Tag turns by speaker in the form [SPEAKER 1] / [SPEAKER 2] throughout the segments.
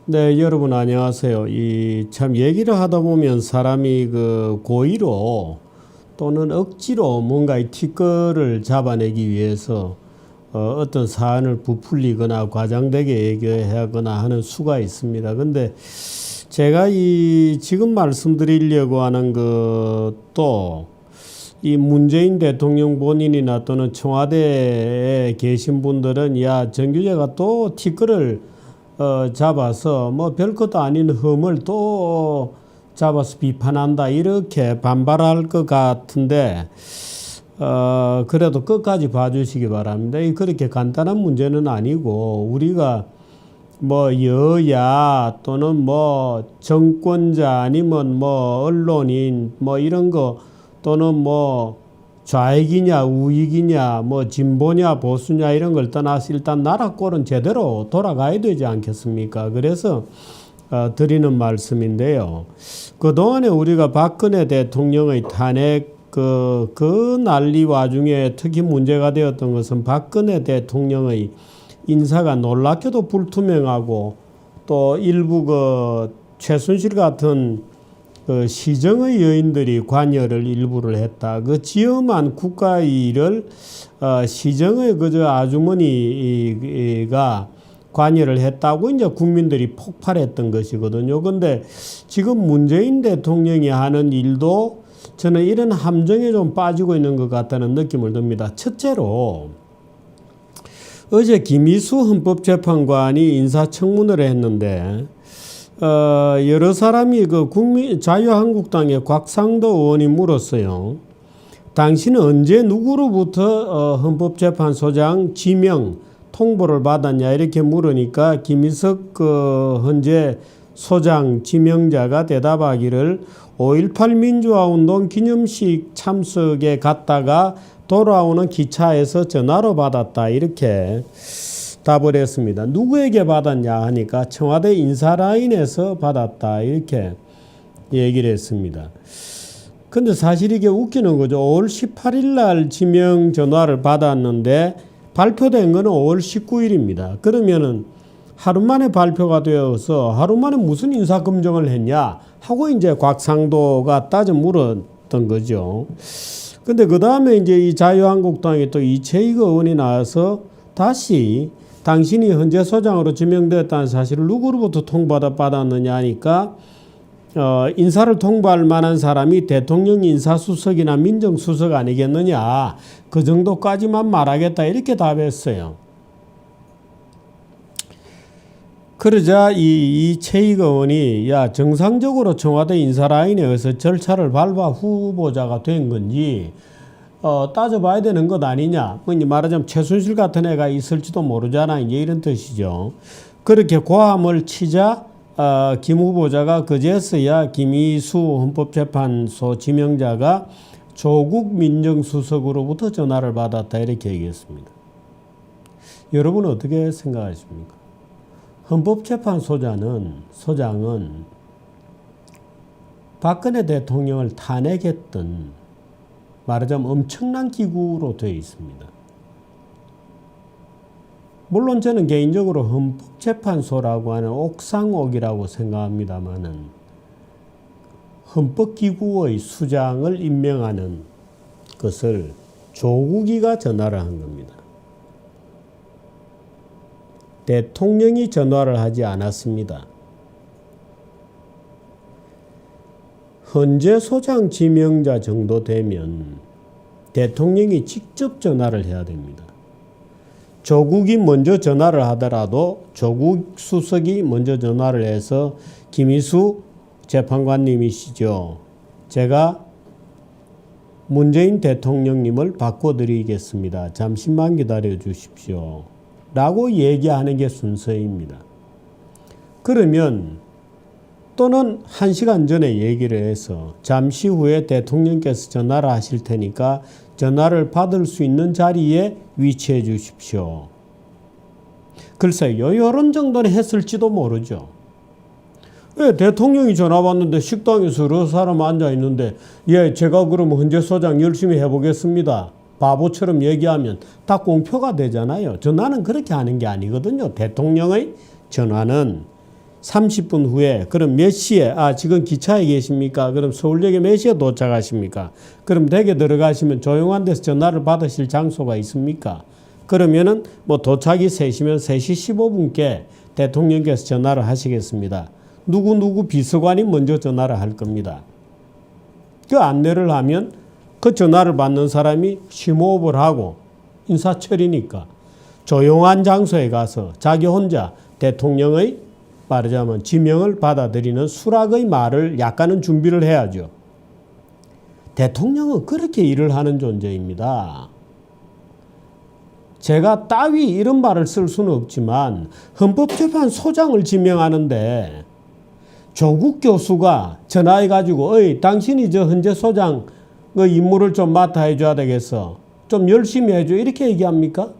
[SPEAKER 1] 네, 여러분 안녕하세요. 이 참 얘기를 하다 보면 사람이 그 고의로 또는 억지로 뭔가 이 티끌을 잡아내기 위해서 어떤 사안을 부풀리거나 과장되게 얘기하거나 하는 수가 있습니다. 근데 제가 이 지금 말씀드리려고 하는 것도 이 문재인 대통령 본인이나 또는 청와대에 계신 분들은 야, 정규제가 또 티끌을 잡아서 뭐 별것도 아닌 흠을 또 잡아서 비판한다 이렇게 반발할 것 같은데 그래도 끝까지 봐주시기 바랍니다. 그렇게 간단한 문제는 아니고 우리가 뭐 여야 또는 뭐 정권자 아니면 뭐 언론인 뭐 이런 거 또는 뭐 좌익이냐 우익이냐 뭐 진보냐 보수냐 이런 걸 떠나서 일단 나라 꼴은 제대로 돌아가야 되지 않겠습니까? 그래서 드리는 말씀인데요. 그동안에 우리가 박근혜 대통령의 탄핵 그 난리 와중에 특히 문제가 되었던 것은 박근혜 대통령의 인사가 놀랍게도 불투명하고 또 일부 그 최순실 같은 그 시정의 여인들이 관여를 일부를 했다. 그 지엄한 국가의 일을 시정의 그저 아주머니가 관여를 했다고 이제 국민들이 폭발했던 것이거든요. 근데 지금 문재인 대통령이 하는 일도 저는 이런 함정에 좀 빠지고 있는 것 같다는 느낌을 듭니다. 첫째로 어제 김희수 헌법재판관이 인사청문회를 했는데 여러 사람이 그 자유한국당의 곽상도 의원이 물었어요. 당신은 언제 누구로부터 헌법재판소장 지명 통보를 받았냐 이렇게 물으니까 김희석 현재 소장 지명자가 대답하기를 5.18 민주화운동 기념식 참석에 갔다가 돌아오는 기차에서 전화로 받았다 이렇게 답을 했습니다. 누구에게 받았냐 하니까 청와대 인사라인에서 받았다 이렇게 얘기를 했습니다. 근데 사실 이게 웃기는 거죠. 5월 18일 날 지명 전화를 받았는데 발표된 거는 5월 19일입니다. 그러면은 하루 만에 발표가 되어서 하루 만에 무슨 인사검증을 했냐 하고 이제 곽상도가 따져 물었던 거죠. 근데 그 다음에 이제 이 자유한국당이 또 이채익 의원이 나와서 다시 당신이 현재 소장으로 지명되었다는 사실을 누구로부터 통보받았느냐 하니까 인사를 통보할 만한 사람이 대통령 인사수석이나 민정수석 아니겠느냐 그 정도까지만 말하겠다 이렇게 답했어요. 그러자 이채익 의원이 야 정상적으로 청와대 인사라인에 의해서 절차를 밟아 후보자가 된 건지 따져봐야 되는 것 아니냐. 뭐 말하자면 최순실 같은 애가 있을지도 모르잖아. 이제 이런 뜻이죠. 그렇게 고함을 치자 김 후보자가 그제서야 김희수 헌법재판소 지명자가 조국 민정수석으로부터 전화를 받았다 이렇게 얘기했습니다. 여러분은 어떻게 생각하십니까? 헌법재판소장은 박근혜 대통령을 탄핵했던 말하자면 엄청난 기구로 되어 있습니다. 물론 저는 개인적으로 헌법재판소라고 하는 옥상옥이라고 생각합니다만은 헌법기구의 수장을 임명하는 것을 조국이가 전화를 한 겁니다. 대통령이 전화를 하지 않았습니다. 현재 소장 지명자 정도 되면 대통령이 직접 전화를 해야 됩니다. 조국이 먼저 전화를 하더라도 조국 수석이 먼저 전화를 해서 김희수 재판관님이시죠. 제가 문재인 대통령님을 바꿔드리겠습니다. 잠시만 기다려 주십시오. 라고 얘기하는 게 순서입니다. 그러면 또는 1시간 전에 얘기를 해서 잠시 후에 대통령께서 전화를 하실 테니까 전화를 받을 수 있는 자리에 위치해 주십시오. 글쎄요, 이런 정도는 했을지도 모르죠. 왜 대통령이 전화 받는데 식당에서 여러 사람 앉아 있는데 예, 제가 그러면 현재 소장 열심히 해보겠습니다. 바보처럼 얘기하면 다 공표가 되잖아요. 전화는 그렇게 하는 게 아니거든요. 대통령의 전화는 30분 후에 그럼 몇 시에 지금 기차에 계십니까? 그럼 서울역에 몇 시에 도착하십니까? 그럼 댁에 들어가시면 조용한 데서 전화를 받으실 장소가 있습니까? 그러면은 뭐 도착이 3시면 3시 15분께 대통령께서 전화를 하시겠습니다. 누구 비서관이 먼저 전화를 할 겁니다. 그 안내를 하면 그 전화를 받는 사람이 심호흡을 하고 인사철이니까 조용한 장소에 가서 자기 혼자 대통령의 말하자면 지명을 받아들이는 수락의 말을 약간은 준비를 해야죠. 대통령은 그렇게 일을 하는 존재입니다. 제가 따위 이런 말을 쓸 수는 없지만 헌법재판소장을 지명하는데 조국 교수가 전화해가지고 당신이 저 헌재 소장 임무를 좀 맡아 해줘야 되겠어. 좀 열심히 해줘. 이렇게 얘기합니까?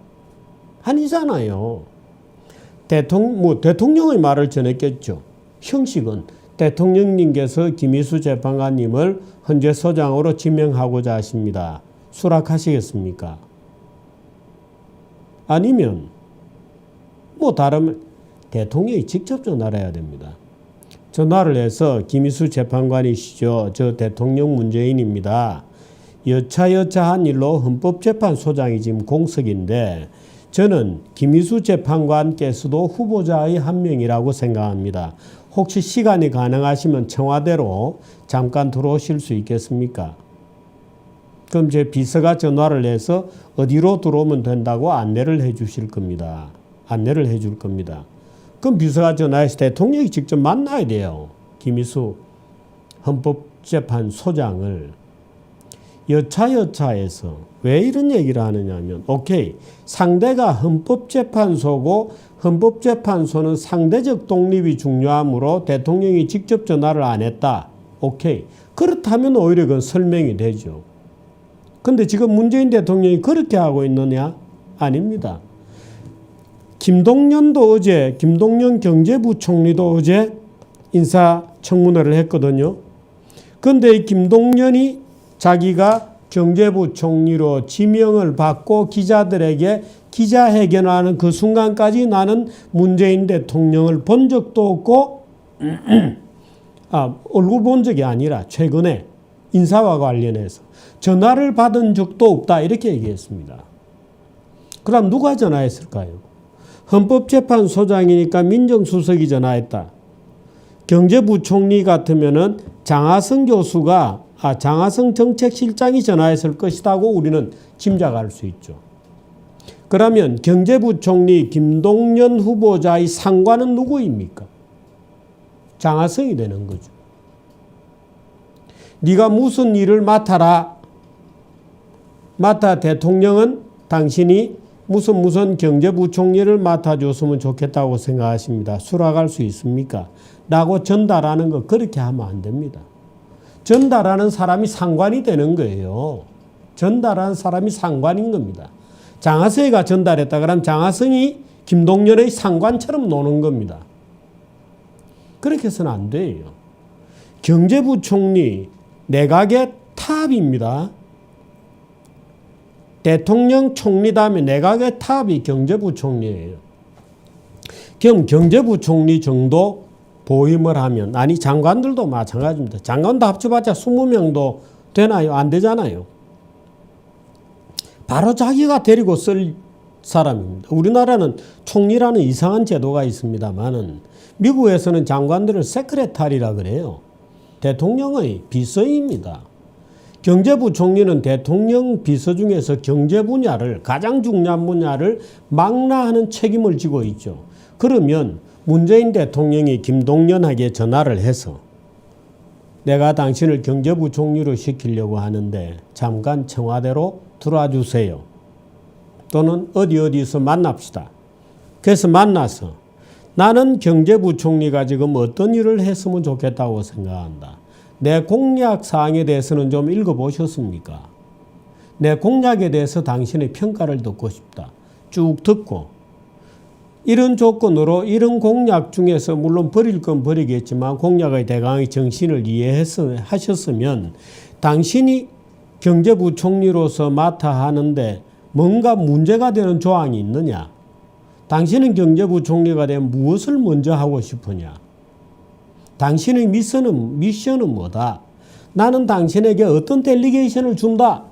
[SPEAKER 1] 아니잖아요. 대통령의 말을 전했겠죠. 형식은 대통령님께서 김희수 재판관님을 헌재 소장으로 지명하고자 하십니다. 수락하시겠습니까? 아니면 다른 대통령이 직접 전화를 해야 됩니다. 전화를 해서 김희수 재판관이시죠. 저 대통령 문재인입니다. 여차여차한 일로 헌법재판소장이 지금 공석인데 저는 김희수 재판관께서도 후보자의 한 명이라고 생각합니다. 혹시 시간이 가능하시면 청와대로 잠깐 들어오실 수 있겠습니까? 그럼 제 비서가 전화를 해서 어디로 들어오면 된다고 안내를 해 주실 겁니다. 안내를 해 줄 겁니다. 그럼 비서가 전화해서 대통령이 직접 만나야 돼요. 김희수 헌법재판소장을. 여차여차해서 왜 이런 얘기를 하느냐 하면 상대가 헌법재판소고 헌법재판소는 상대적 독립이 중요하므로 대통령이 직접 전화를 안 했다. 그렇다면 오히려 그건 설명이 되죠. 근데 지금 문재인 대통령이 그렇게 하고 있느냐? 아닙니다. 김동연 경제부총리도 어제 인사청문회를 했거든요. 그런데 이 김동연이 자기가 경제부총리로 지명을 받고 기자들에게 기자회견하는 그 순간까지 나는 문재인 대통령을 본 적도 없고 얼굴 본 적이 아니라 최근에 인사와 관련해서 전화를 받은 적도 없다 이렇게 얘기했습니다. 그럼 누가 전화했을까요? 헌법재판소장이니까 민정수석이 전화했다. 경제부총리 같으면은 장하성 교수가 장하성 정책실장이 전화했을 것이라고 우리는 짐작할 수 있죠. 그러면 경제부총리 김동연 후보자의 상관은 누구입니까? 장하성이 되는 거죠. 네가 무슨 일을 맡아 대통령은 당신이 무슨 경제부총리를 맡아줬으면 좋겠다고 생각하십니다. 수락할 수 있습니까? 라고 전달하는 거 그렇게 하면 안 됩니다. 전달하는 사람이 상관이 되는 거예요. 전달하는 사람이 상관인 겁니다. 장하성이가 전달했다 그러면 장하성이 김동연의 상관처럼 노는 겁니다. 그렇게 해서는 안 돼요. 경제부총리 내각의 탑입니다. 대통령 총리 다음에 내각의 탑이 경제부총리예요. 그럼 경제부총리 정도 보임을 하면 장관들도 마찬가지입니다. 장관도 합쳐봤자 20명도 되나요? 안 되잖아요. 바로 자기가 데리고 쓸 사람입니다. 우리나라는 총리라는 이상한 제도가 있습니다만은 미국에서는 장관들을 세크레타리라 그래요. 대통령의 비서입니다. 경제부총리는 대통령 비서 중에서 경제 분야를 가장 중요한 분야를 망라하는 책임을 지고 있죠. 그러면 문재인 대통령이 김동연에게 전화를 해서 내가 당신을 경제부총리로 시키려고 하는데 잠깐 청와대로 들어와 주세요. 또는 어디서 만납시다. 그래서 만나서 나는 경제부총리가 지금 어떤 일을 했으면 좋겠다고 생각한다. 내 공약 사항에 대해서는 좀 읽어보셨습니까? 내 공약에 대해서 당신의 평가를 듣고 싶다. 쭉 듣고 이런 조건으로 이런 공약 중에서 물론 버릴 건 버리겠지만 공약의 대강의 정신을 이해하셨으면 당신이 경제부총리로서 맡아 하는데 뭔가 문제가 되는 조항이 있느냐? 당신은 경제부총리가 되면 무엇을 먼저 하고 싶으냐? 당신의 미션은 뭐다? 나는 당신에게 어떤 델리게이션을 준다.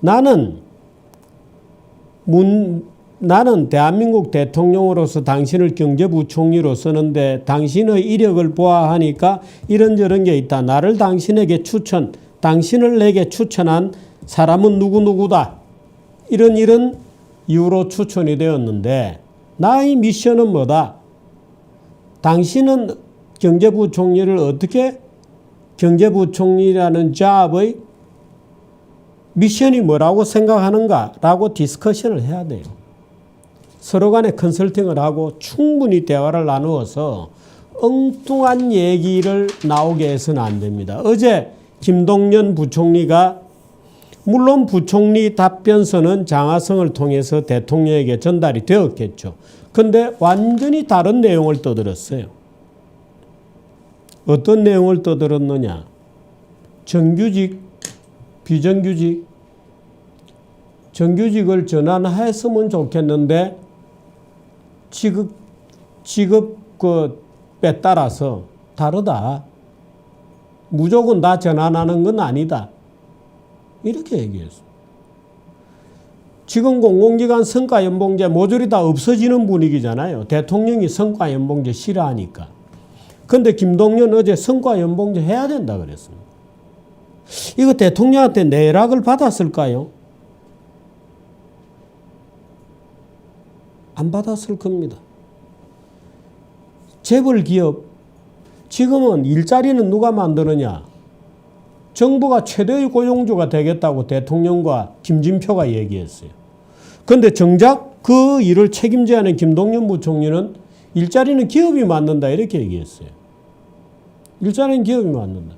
[SPEAKER 1] 나는 대한민국 대통령으로서 당신을 경제부총리로 쓰는데 당신의 이력을 보아하니까 이런저런 게 있다. 나를 당신에게 당신을 내게 추천한 사람은 누구누구다. 이런 이유로 추천이 되었는데 나의 미션은 뭐다? 당신은 경제부총리를 어떻게 경제부총리라는 잡의 미션이 뭐라고 생각하는가라고 디스커션을 해야 돼요. 서로 간에 컨설팅을 하고 충분히 대화를 나누어서 엉뚱한 얘기를 나오게 해서는 안 됩니다. 어제 김동연 부총리가 물론 부총리 답변서는 장하성을 통해서 대통령에게 전달이 되었겠죠. 그런데 완전히 다른 내용을 떠들었어요. 어떤 내용을 떠들었느냐. 정규직, 비정규직, 정규직을 전환했으면 좋겠는데 직업에 따라서 다르다. 무조건 다 전환하는 건 아니다. 이렇게 얘기했어요. 지금 공공기관 성과연봉제 모조리 다 없어지는 분위기잖아요. 대통령이 성과연봉제 싫어하니까. 그런데 김동연 어제 성과연봉제 해야 된다 그랬습니다. 이거 대통령한테 내락을 받았을까요? 안 받았을 겁니다. 재벌 기업, 지금은 일자리는 누가 만드느냐? 정부가 최대의 고용주가 되겠다고 대통령과 김진표가 얘기했어요. 그런데 정작 그 일을 책임져야 하는 김동연 부총리는 일자리는 기업이 만든다 이렇게 얘기했어요. 일자리는 기업이 만든다.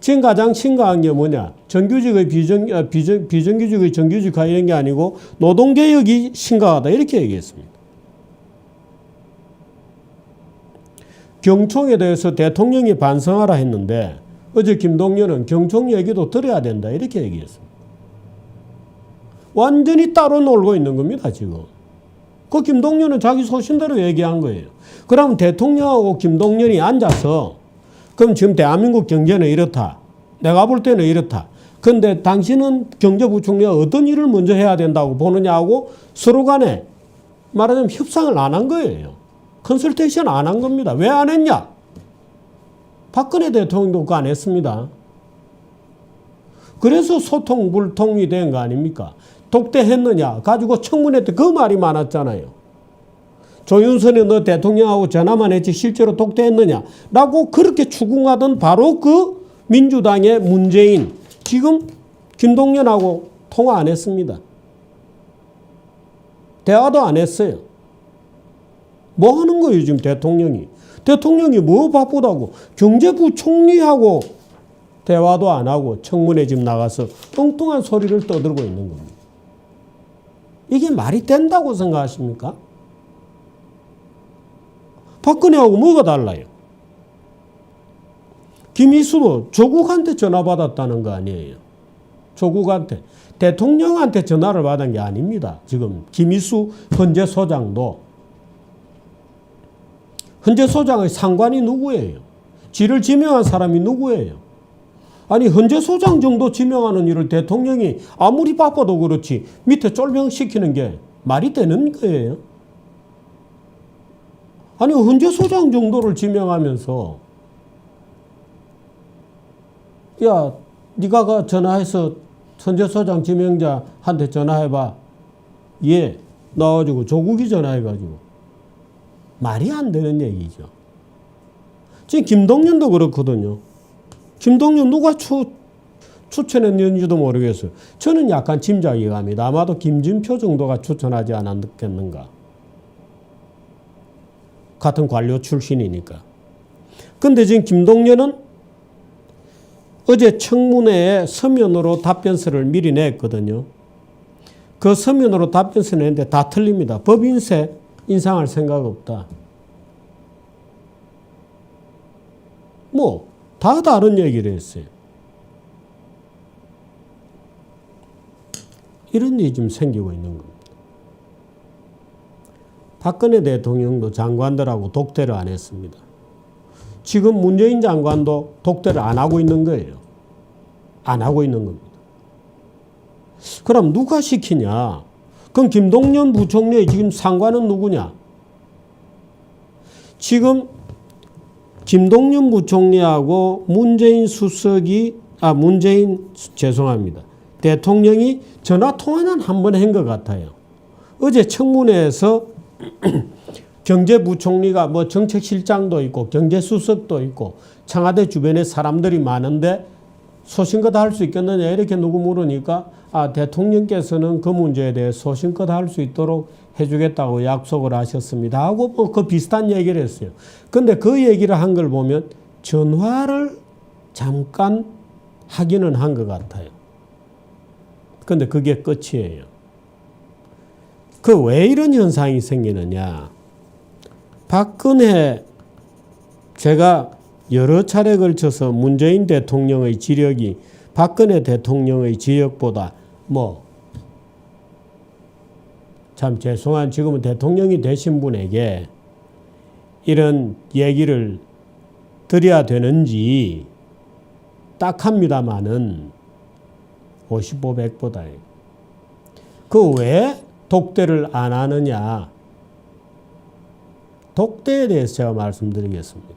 [SPEAKER 1] 지금 가장 심각한 게 뭐냐? 정규직의 비정규직의 정규직화 이런 게 아니고 노동개혁이 심각하다 이렇게 얘기했습니다. 경총에 대해서 대통령이 반성하라 했는데 어제 김동연은 경총 얘기도 들어야 된다 이렇게 얘기했습니다. 완전히 따로 놀고 있는 겁니다 지금. 그 김동연은 자기 소신대로 얘기한 거예요. 그러면 대통령하고 김동연이 앉아서 그럼 지금 대한민국 경제는 이렇다. 내가 볼 때는 이렇다. 그런데 당신은 경제부총리가 어떤 일을 먼저 해야 된다고 보느냐고 서로 간에 말하자면 협상을 안 한 거예요. 컨설테이션 안 한 겁니다. 왜 안 했냐? 박근혜 대통령도 그거 안 했습니다. 그래서 소통 불통이 된 거 아닙니까? 독대했느냐 가지고 청문회 때 그 말이 많았잖아요. 조윤선이 너 대통령하고 전화만 했지 실제로 독대했느냐 라고 그렇게 추궁하던 바로 그 민주당의 문재인 지금 김동연하고 통화 안 했습니다. 대화도 안 했어요. 뭐 하는 거예요 지금 대통령이? 대통령이 뭐 바쁘다고 경제부총리하고 대화도 안 하고 청문회 집 나가서 엉뚱한 소리를 떠들고 있는 겁니다. 이게 말이 된다고 생각하십니까? 박근혜하고 뭐가 달라요? 김희수도 조국한테 전화 받았다는 거 아니에요. 조국한테. 대통령한테 전화를 받은 게 아닙니다. 지금 김희수 헌재 소장도. 헌재 소장의 상관이 누구예요? 지를 지명한 사람이 누구예요? 아니 헌재 소장 정도 지명하는 일을 대통령이 아무리 바빠도 그렇지 밑에 쫄병시키는 게 말이 되는 거예요? 아니 헌재 소장 정도를 지명하면서 야 네가 전화해서 헌재 소장 지명자한테 전화해봐. 예 나와가지고 조국이 전화해가지고 말이 안 되는 얘기죠. 지금 김동연도 그렇거든요. 김동연 누가 추천했는지도 모르겠어요. 저는 약간 짐작이 갑니다. 아마도 김진표 정도가 추천하지 않았겠는가. 같은 관료 출신이니까. 그런데 지금 김동연은 어제 청문회에 서면으로 답변서를 미리 냈거든요. 그 서면으로 답변서 냈는데 다 틀립니다. 법인세 인상할 생각 없다. 뭐 다 다른 얘기를 했어요. 이런 일이 좀 생기고 있는 겁니다. 박근혜 대통령도 장관들하고 독대를 안 했습니다. 지금 문재인 장관도 독대를 안 하고 있는 거예요. 안 하고 있는 겁니다. 그럼 누가 시키냐? 그럼 김동연 부총리의 지금 상관은 누구냐? 지금 김동연 부총리하고 대통령이 전화 통화는 한 번 한 것 같아요. 어제 청문회에서 경제부총리가 뭐 정책실장도 있고 경제수석도 있고 청와대 주변에 사람들이 많은데 소신껏 할 수 있겠느냐 이렇게 누구 물으니까 대통령께서는 그 문제에 대해 소신껏 할 수 있도록 해주겠다고 약속을 하셨습니다 하고 뭐 그 비슷한 얘기를 했어요. 근데 그 얘기를 한 걸 보면 전화를 잠깐 하기는 한 것 같아요. 근데 그게 끝이에요. 그 왜 이런 현상이 생기느냐? 박근혜 제가 여러 차례 걸쳐서 문재인 대통령의 지력이 박근혜 대통령의 지력보다 참 죄송한 지금은 대통령이 되신 분에게 이런 얘기를 드려야 되는지 딱합니다마는 55, 100보다요. 그 왜 독대를 안 하느냐? 독대에 대해서 제가 말씀드리겠습니다.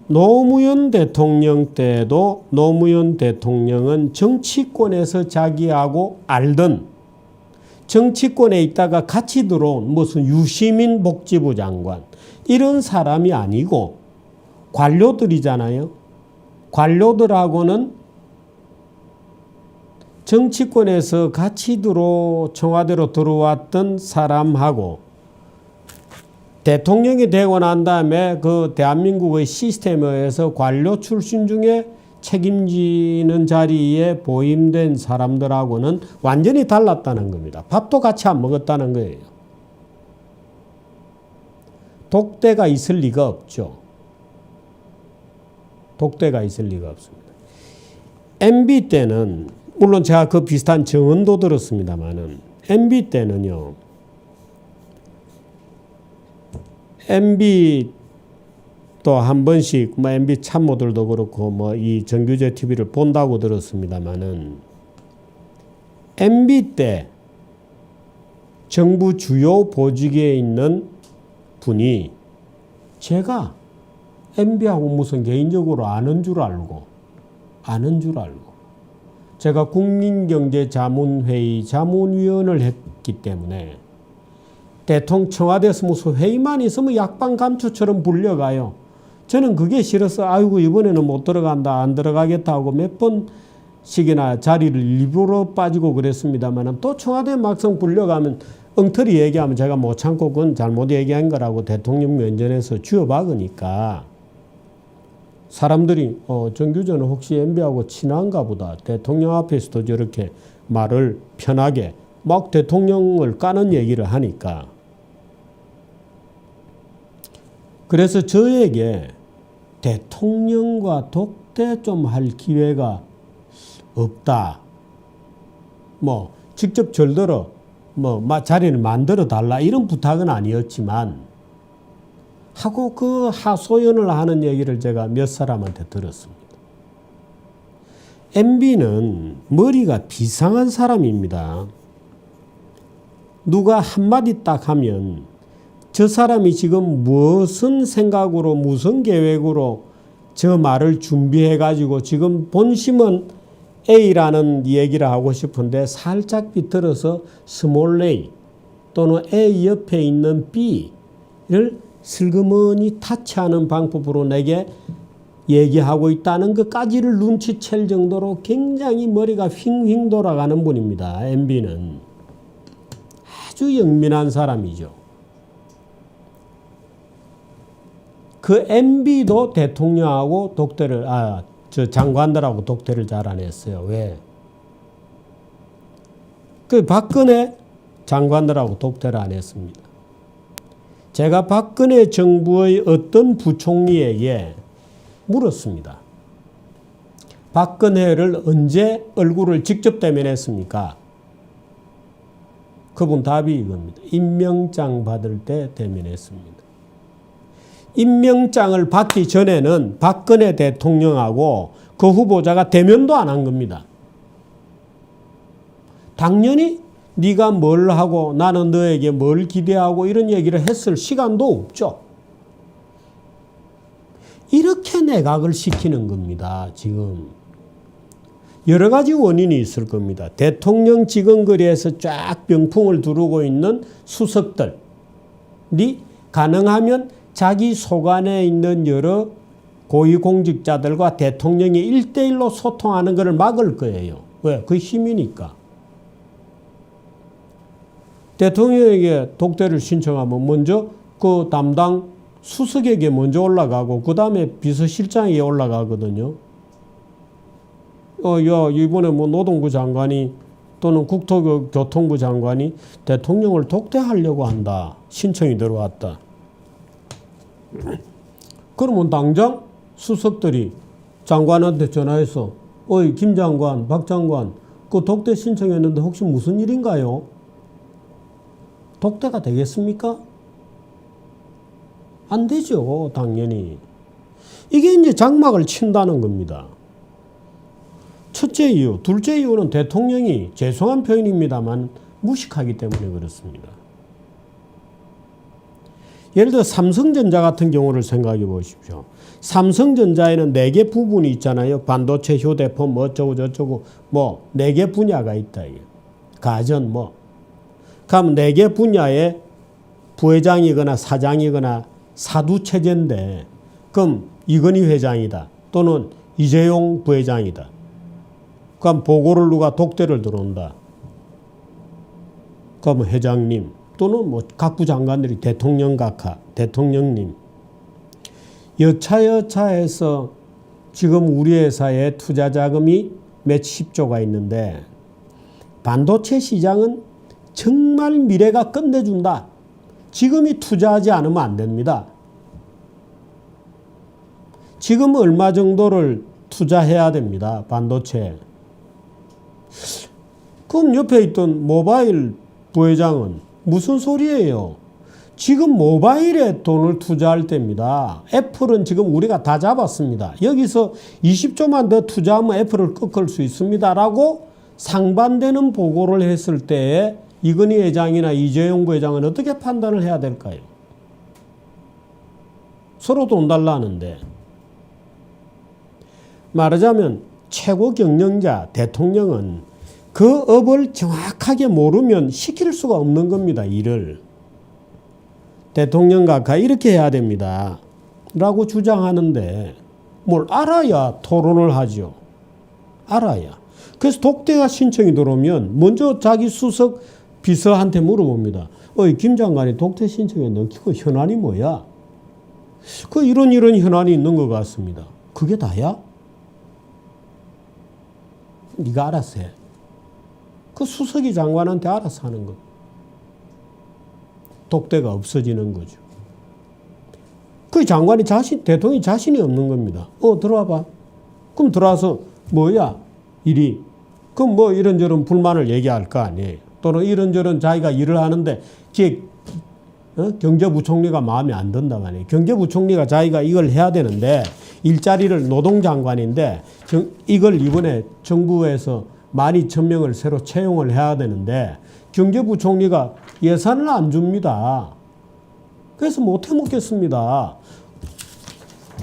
[SPEAKER 1] 노무현 대통령 때도 노무현 대통령은 정치권에서 자기하고 알던 정치권에 있다가 같이 들어온 무슨 유시민 복지부 장관 이런 사람이 아니고 관료들이잖아요. 관료들하고는 정치권에서 같이 청와대로 들어왔던 사람하고 대통령이 되고 난 다음에 그 대한민국의 시스템에 의해서 관료 출신 중에 책임지는 자리에 보임된 사람들하고는 완전히 달랐다는 겁니다. 밥도 같이 안 먹었다는 거예요. 독대가 있을 리가 없죠. 독대가 있을 리가 없습니다. MB 때는 물론 제가 그 비슷한 정언도 들었습니다만은 MB 때는요. MB 또 한 번씩 MB 참모들도 그렇고 이 정규제 TV를 본다고 들었습니다만은 MB 때 정부 주요 보직에 있는 분이 제가 MB하고 무슨 개인적으로 아는 줄 알고 제가 국민경제자문회의 자문위원을 했기 때문에 대통령 청와대에서 무슨 회의만 있으면 약방감초처럼 불려가요. 저는 그게 싫어서 아이고 이번에는 못 들어간다 안 들어가겠다 하고 몇 번씩이나 자리를 일부러 빠지고 그랬습니다만 또 청와대 막상 불려가면 엉터리 얘기하면 제가 못 참고 그건 잘못 얘기한 거라고 대통령 면전에서 쥐어박으니까 사람들이 정규전은 혹시 MB하고 친한가 보다. 대통령 앞에서도 저렇게 말을 편하게 막 대통령을 까는 얘기를 하니까 그래서 저에게 대통령과 독대 좀 할 기회가 없다. 직접 절들어 자리를 만들어 달라 이런 부탁은 아니었지만 하고 그 하소연을 하는 얘기를 제가 몇 사람한테 들었습니다. MB는 머리가 비상한 사람입니다. 누가 한마디 딱 하면 저 사람이 지금 무슨 생각으로 무슨 계획으로 저 말을 준비해 가지고 지금 본심은 A라는 얘기를 하고 싶은데 살짝 비틀어서 스몰 A 또는 A 옆에 있는 B를 슬그머니 타치하는 방법으로 내게 얘기하고 있다는 것까지를 눈치챌 정도로 굉장히 머리가 휙휙 돌아가는 분입니다. MB는 아주 영민한 사람이죠. 그 MB도 대통령하고 장관들하고 독대를 잘 안 했어요. 왜? 그 박근혜 장관들하고 독대를 안 했습니다. 제가 박근혜 정부의 어떤 부총리에게 물었습니다. 박근혜를 언제 얼굴을 직접 대면했습니까? 그분 답이 이겁니다. 임명장 받을 때 대면했습니다. 임명장을 받기 전에는 박근혜 대통령하고 그 후보자가 대면도 안 한 겁니다. 당연히 네가 뭘 하고 나는 너에게 뭘 기대하고 이런 얘기를 했을 시간도 없죠. 이렇게 내각을 시키는 겁니다. 지금. 여러 가지 원인이 있을 겁니다. 대통령 직원거리에서 쫙 병풍을 두르고 있는 수석들이 가능하면 자기 소관에 있는 여러 고위공직자들과 대통령이 1대1로 소통하는 것을 막을 거예요. 왜? 그 힘이니까. 대통령에게 독대를 신청하면 먼저 그 담당 수석에게 먼저 올라가고 그 다음에 비서실장에게 올라가거든요. 야, 이번에 뭐 노동부 장관이 또는 국토교통부 장관이 대통령을 독대하려고 한다. 신청이 들어왔다. 그러면 당장 수석들이 장관한테 전화해서 어이 김 장관, 박 장관 그 독대 신청했는데 혹시 무슨 일인가요? 독대가 되겠습니까? 안 되죠. 당연히. 이게 이제 장막을 친다는 겁니다. 첫째 이유. 둘째 이유는 대통령이 죄송한 표현입니다만 무식하기 때문에 그렇습니다. 예를 들어 삼성전자 같은 경우를 생각해 보십시오. 삼성전자에는 4개 부분이 있잖아요. 반도체, 휴대폰, 뭐 어쩌고 저쩌고 뭐 4개 분야가 있다. 가전 뭐. 그럼 4개 분야에 부회장이거나 사장이거나 사두체제인데 그럼 이건희 회장이다. 또는 이재용 부회장이다. 그럼 보고를 누가 독대를 들어온다. 그럼 회장님 또는 뭐 각 부장관들이 대통령 각하, 대통령님. 여차여차해서 지금 우리 회사에 투자 자금이 몇십 조가 있는데 반도체 시장은 정말 미래가 끝내준다. 지금이 투자하지 않으면 안 됩니다. 지금 얼마 정도를 투자해야 됩니다. 반도체. 그럼 옆에 있던 모바일 부회장은 무슨 소리예요? 지금 모바일에 돈을 투자할 때입니다. 애플은 지금 우리가 다 잡았습니다. 여기서 20조만 더 투자하면 애플을 꺾을 수 있습니다. 라고 상반되는 보고를 했을 때에 이건희 회장이나 이재용 부회장은 어떻게 판단을 해야 될까요? 서로 돈 달라는데. 말하자면 최고 경영자 대통령은 그 업을 정확하게 모르면 시킬 수가 없는 겁니다. 일을. 대통령 각하 이렇게 해야 됩니다. 라고 주장하는데 뭘 알아야 토론을 하죠. 알아야. 그래서 독대가 신청이 들어오면 먼저 자기 수석 비서한테 물어봅니다. 김 장관이 독대 신청했는데 그 현안이 뭐야? 그 이런 현안이 있는 것 같습니다. 그게 다야? 네가 알아서 해. 그 수석이 장관한테 알아서 하는 것. 독대가 없어지는 거죠. 그 장관이 대통령이 자신이 없는 겁니다. 들어와봐. 그럼 들어와서 뭐야? 일이. 그럼 뭐 이런저런 불만을 얘기할 거 아니에요. 또는 이런저런 자기가 일을 하는데 경제부총리가 마음에 안 든다 말이에요. 경제부총리가 자기가 이걸 해야 되는데 일자리를 노동장관인데 이걸 이번에 정부에서 12,000명을 새로 채용을 해야 되는데 경제부총리가 예산을 안 줍니다. 그래서 못 해먹겠습니다.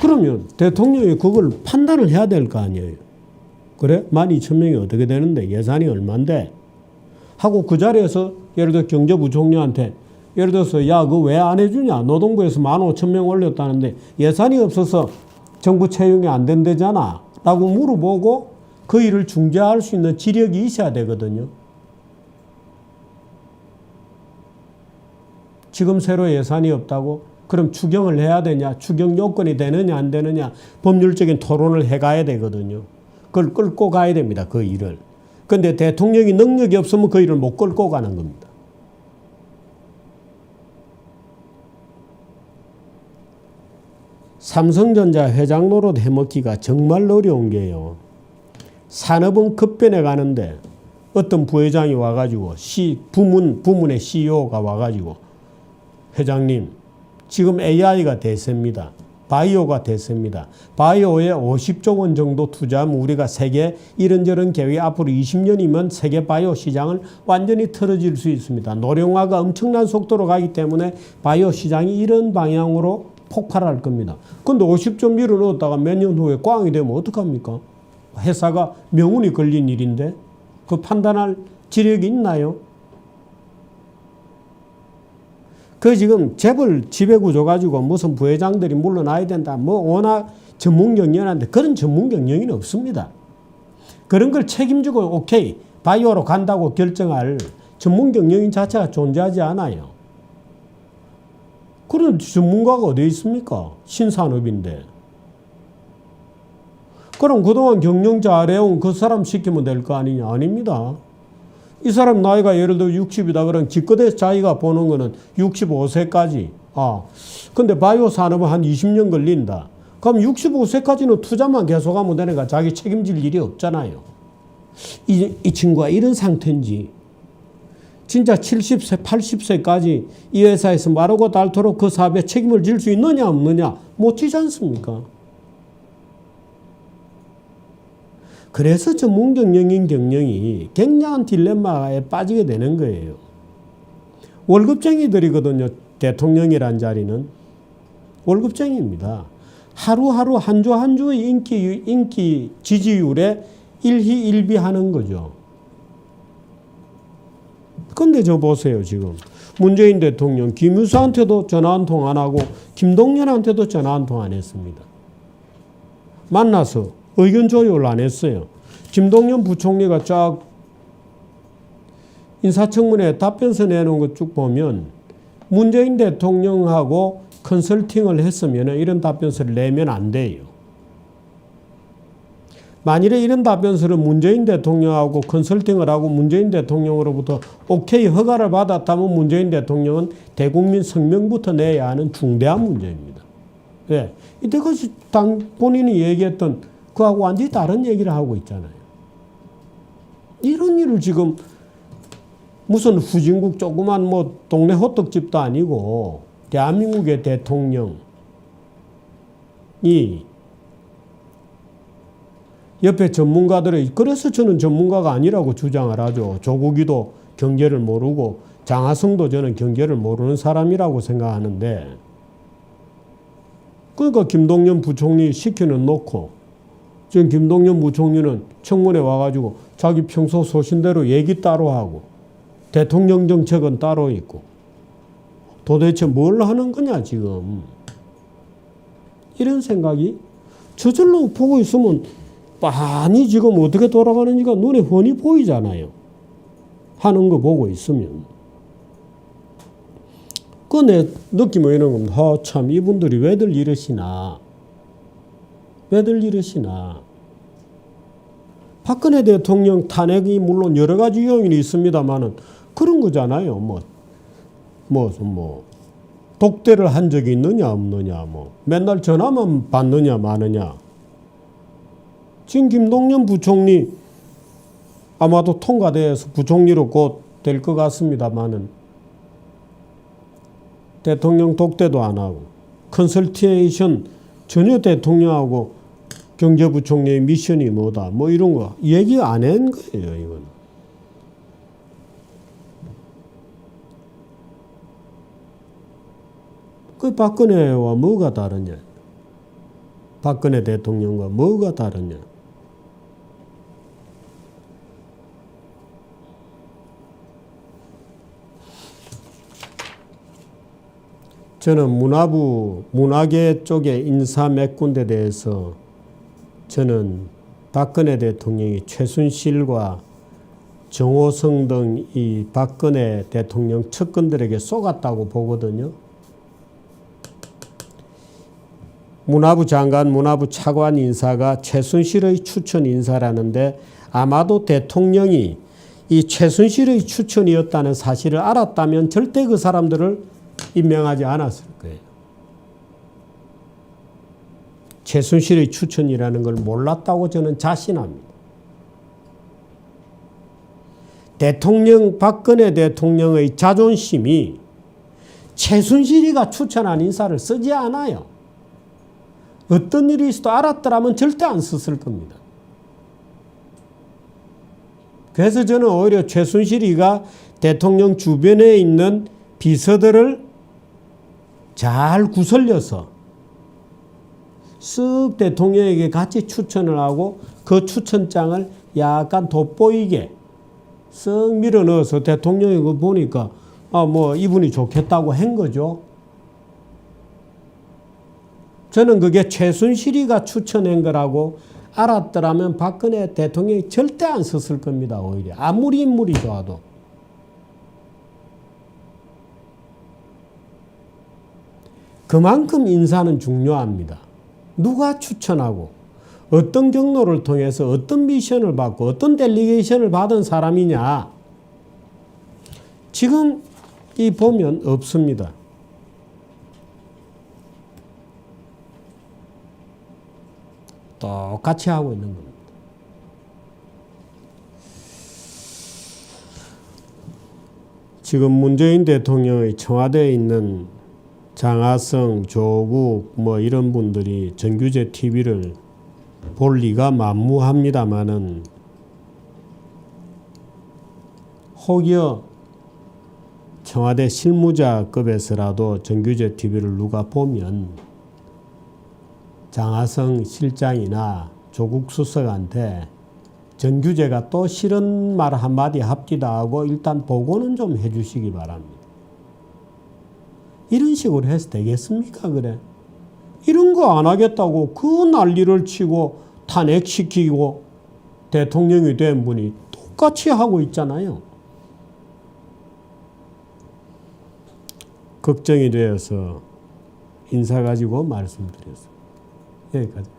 [SPEAKER 1] 그러면 대통령이 그걸 판단을 해야 될 거 아니에요. 그래? 12,000명이 어떻게 되는데 예산이 얼만데? 하고 그 자리에서 예를 들어 경제부총리한테 예를 들어서 야 그거 왜 안 해주냐? 노동부에서 15,000명 올렸다는데 예산이 없어서 정부 채용이 안 된다잖아. 라고 물어보고 그 일을 중재할 수 있는 지력이 있어야 되거든요. 지금 새로 예산이 없다고? 그럼 추경을 해야 되냐? 추경 요건이 되느냐 안 되느냐? 법률적인 토론을 해가야 되거든요. 그걸 끌고 가야 됩니다. 그 일을. 그런데 대통령이 능력이 없으면 그 일을 못 끌고 가는 겁니다. 삼성전자 회장 노릇 해먹기가 정말 어려운 게요. 산업은 급변해 가는데 어떤 부회장이 와가지고 부문의 CEO가 와가지고 회장님 지금 AI가 대세입니다. 바이오가 대세입니다. 바이오에 50조 원 정도 투자하면 우리가 세계 이런저런 계획 앞으로 20년이면 세계 바이오 시장을 완전히 틀어질 수 있습니다. 노령화가 엄청난 속도로 가기 때문에 바이오 시장이 이런 방향으로 폭발할 겁니다. 그런데 50조 밀어넣었다가 몇 년 후에 꽝이 되면 어떡합니까? 회사가 명운이 걸린 일인데 그 판단할 지력이 있나요? 그 지금 재벌 지배구조 가지고 무슨 부회장들이 물러나야 된다. 뭐 워낙 전문 경영인데 그런 전문 경영인 없습니다. 그런 걸 책임지고 오케이 바이오로 간다고 결정할 전문 경영인 자체가 존재하지 않아요. 그런 전문가가 어디 있습니까? 신산업인데. 그럼 그동안 경영 잘해온 그 사람 시키면 될 거 아니냐? 아닙니다. 이 사람 나이가 예를 들어 60이다 그러면 기껏해 자기가 보는 거는 65세까지. 근데 바이오 산업은 한 20년 걸린다. 그럼 65세까지는 투자만 계속하면 되니까 자기 책임질 일이 없잖아요. 이 친구가 이런 상태인지 진짜 70세, 80세까지 이 회사에서 마르고 닳도록 그 사업에 책임을 질 수 있느냐 없느냐 못 지지 않습니까? 그래서 전문 경영인 경영이 굉장한 딜레마에 빠지게 되는 거예요. 월급쟁이들이거든요. 대통령이란 자리는. 월급쟁이입니다. 하루하루 한 주 한 주의 인기 지지율에 일희일비하는 거죠. 근데 저 보세요 지금. 문재인 대통령 김유수한테도 전화 한 통 안 하고 김동연한테도 전화 한 통 안 했습니다. 만나서 의견 조율 안 했어요. 김동연 부총리가 쫙 인사청문회 답변서 내놓은 거 쭉 보면 문재인 대통령하고 컨설팅을 했으면 이런 답변서를 내면 안 돼요. 만일에 이런 답변서를 문재인 대통령하고 컨설팅을 하고 문재인 대통령으로부터 오케이 허가를 받았다면 문재인 대통령은 대국민 성명부터 내야 하는 중대한 문제입니다. 왜? 이때까지 본인이 얘기했던 그하고 완전히 다른 얘기를 하고 있잖아요. 이런 일을 지금 무슨 후진국 조그만 뭐 동네 호떡집도 아니고 대한민국의 대통령이 옆에 전문가들의 그래서 저는 전문가가 아니라고 주장을 하죠. 조국이도 경제를 모르고 장하성도 저는 경제를 모르는 사람이라고 생각하는데 그러니까 김동연 부총리 시키는 놓고 지금 김동연 부총리는 청문회 와가지고 자기 평소 소신대로 얘기 따로 하고 대통령 정책은 따로 있고 도대체 뭘 하는 거냐 지금 이런 생각이 저절로 보고 있으면 많이 지금 어떻게 돌아가는지가 눈에 훤히 보이잖아요. 하는 거 보고 있으면. 그 내 느낌은 이런 겁니다. 참 이분들이 왜들 이러시나. 왜들 이러시나. 박근혜 대통령 탄핵이 물론 여러 가지 요인이 있습니다만은 그런 거잖아요. 독대를 한 적이 있느냐 없느냐 맨날 전화만 받느냐 마느냐. 지금 김동연 부총리 아마도 통과돼서 부총리로 곧 될 것 같습니다만은 대통령 독대도 안 하고 컨설테이션 전혀 대통령하고 경제부총리의 미션이 뭐다 뭐 이런 거 얘기 안 한 거예요. 이건. 그 박근혜와 뭐가 다르냐. 박근혜 대통령과 뭐가 다르냐. 저는 문화계 쪽의 인사 몇 군데 대해서 저는 박근혜 대통령이 최순실과 정호성 등 이 박근혜 대통령 측근들에게 쏘갔다고 보거든요. 문화부 장관, 문화부 차관 인사가 최순실의 추천 인사라는데 아마도 대통령이 이 최순실의 추천이었다는 사실을 알았다면 절대 그 사람들을 임명하지 않았을 거예요. 최순실의 추천이라는 걸 몰랐다고 저는 자신합니다. 박근혜 대통령의 자존심이 최순실이가 추천한 인사를 쓰지 않아요. 어떤 일이 있어도 알았더라면 절대 안 썼을 겁니다. 그래서 저는 오히려 최순실이가 대통령 주변에 있는 비서들을 잘 구슬려서 쓱 대통령에게 같이 추천을 하고 그 추천장을 약간 돋보이게 쓱 밀어 넣어서 대통령이 그거 보니까 뭐 이분이 좋겠다고 한 거죠. 저는 그게 최순실이가 추천한 거라고 알았더라면 박근혜 대통령이 절대 안 썼을 겁니다. 오히려 아무리 인물이 좋아도. 그만큼 인사는 중요합니다. 누가 추천하고 어떤 경로를 통해서 어떤 미션을 받고 어떤 델리게이션을 받은 사람이냐. 지금 이 보면 없습니다. 똑같이 하고 있는 겁니다. 지금 문재인 대통령의 청와대에 있는 장하성, 조국 뭐 이런 분들이 정규제 TV를 볼 리가 만무합니다마는 혹여 청와대 실무자급에서라도 정규제 TV를 누가 보면 장하성 실장이나 조국 수석한테 정규제가 또 싫은 말 한마디 합디다 하고 일단 보고는 좀 해주시기 바랍니다. 이런 식으로 해서 되겠습니까? 그래. 이런 거 안 하겠다고 그 난리를 치고 탄핵시키고 대통령이 된 분이 똑같이 하고 있잖아요. 걱정이 되어서 인사 가지고 말씀드렸습니다. 여기까지.